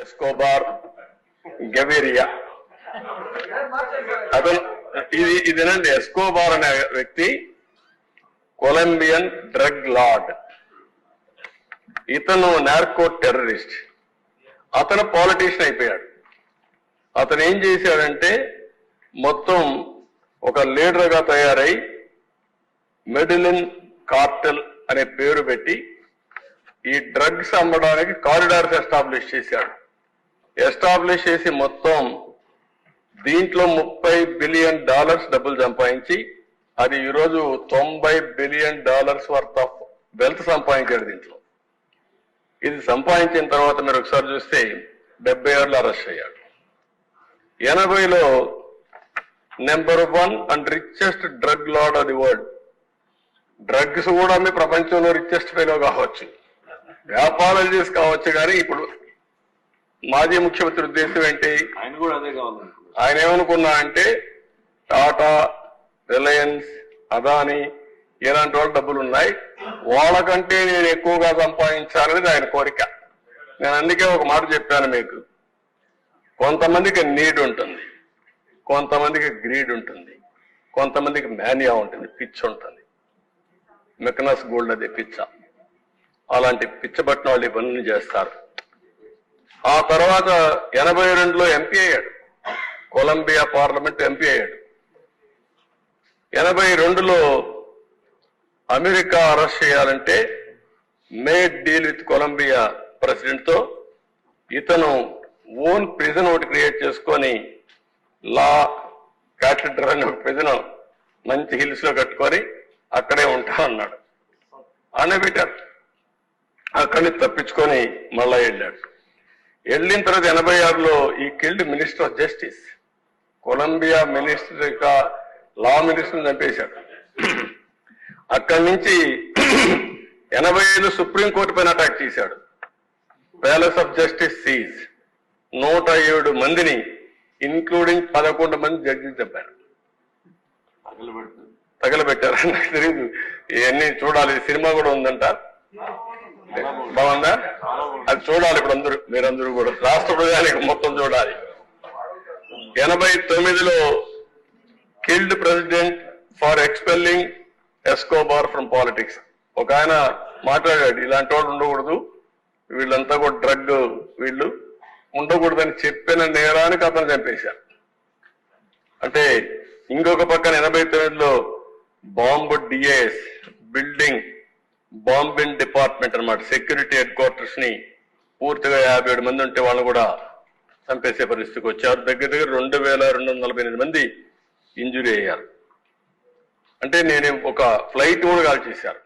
Escobar గవేరియా. అతను ఇదేనండి, Escobar అనే వ్యక్తి కొలంబియన్ డ్రగ్ లార్డ్. ఇతను నార్కో టెర్రరిస్ట్. అతను పాలిటీషియన్ అయిపోయాడు. అతను ఏం చేశాడంటే మొత్తం ఒక లీడర్ గా తయారై మెడిలిన్ కార్టెల్ అనే పేరు పెట్టి ఈ డ్రగ్స్ అమ్మడానికి కారిడార్స్ ఎస్టాబ్లిష్ చేశాడు. ఎస్టాబ్లిష్ చేసి మొత్తం దీంట్లో $30 బిలియన్ డబ్బులు సంపాదించి అది ఈరోజు $90 బిలియన్ వర్త్ ఆఫ్ వెల్త్ సంపాదించాడు దీంట్లో. ఇది సంపాదించిన తర్వాత మీరు ఒకసారి చూస్తే 76లో అరెస్ట్ అయ్యాడు. 80లో number 1 and richest drug lord of the world. Drugs కూడా మీ ప్రపంచంలో రిచెస్ట్ ఫెలో కావచ్చు, వ్యాపారాలు చేసి కావచ్చు. కానీ ఇప్పుడు మాజీ ముఖ్యమంత్రి ఉద్దేశం ఏంటి? ఆయన కూడా అదే కావాలి. ఆయన ఏమనుకున్నా అంటే టాటా, రిలయన్స్, అదానీ ఇలాంటి వాళ్ళు డబ్బులు ఉన్నాయి, వాళ్ళకంటే నేను ఎక్కువగా సంపాదించాలనేది ఆయన కోరిక. నేను అందుకే ఒక మాట చెప్పాను మీకు, కొంతమందికి నీడ్ ఉంటుంది, కొంతమందికి గ్రీడ్ ఉంటుంది, కొంతమందికి మేనియా ఉంటుంది, పిచ్చి ఉంటుంది. మెకనస్ గోల్డ్ అదే పిచ్చ. అలాంటి పిచ్చబట్టిన వాళ్ళు ఇవన్నీ చేస్తారు. ఆ తర్వాత 82లో ఎంపీ అయ్యాడు, కొలంబియా పార్లమెంట్ ఎంపీ అయ్యాడు. 82లో అమెరికా అరెస్ట్ చేయాలంటే made deal with Colombia president తో ఇతను ఓన్ ప్రిజన్ ఒకటి క్రియేట్ చేసుకొని లా క్యాథెడ్రల్ అనే ఒక ప్రిజన్ మంచి హిల్స్ లో కట్టుకొని అక్కడే ఉంటా అన్నాడు. అనబెట్టారు. అక్కడి నుంచి తప్పించుకొని మళ్ళా వెళ్ళాడు. వెళ్ళిన తర్వాత 86లో ఈ killed minister of justice, Colombia minister law minister చంపేశాడు. అక్కడి నుంచి 85లో సుప్రీంకోర్టు పైన అటాక్ చేశాడు. ప్యాలెస్ ఆఫ్ జస్టిస్ సీజ్ 107 మందిని ఇన్క్లూడింగ్ 11 మంది జడ్జిలు చంపారు, తగలబెట్టారు. నాకు తెలియదు, ఇవన్నీ చూడాలి. సినిమా కూడా ఉందంట, బాగుందా? అది చూడాలి ఇప్పుడు మీరందరూ కూడా, రాష్ట్ర ప్రజానికి మొత్తం చూడాలి. 89లో killed president for expelling Escobar from politics. ఒక ఆయన మాట్లాడాడు, ఇలాంటి వాళ్ళు ఉండకూడదు, వీళ్ళంతా కూడా డ్రగ్ వీళ్ళు ఉండకూడదని చెప్పిన నేరానికి అతను చంపేశారు. అంటే ఇంకొక పక్కన 89లో bomb DIS building bombing department అన్నమాట, సెక్యూరిటీ హెడ్ క్వార్టర్స్ ని పూర్తిగా 57 మంది ఉంటే వాళ్ళు కూడా చంపేసే పరిస్థితికి వచ్చారు. దగ్గర 2248 మంది ఇంజురీ అయ్యారు. అంటే నేను ఒక ఫ్లైట్ కూడా కాల్ చేశారు.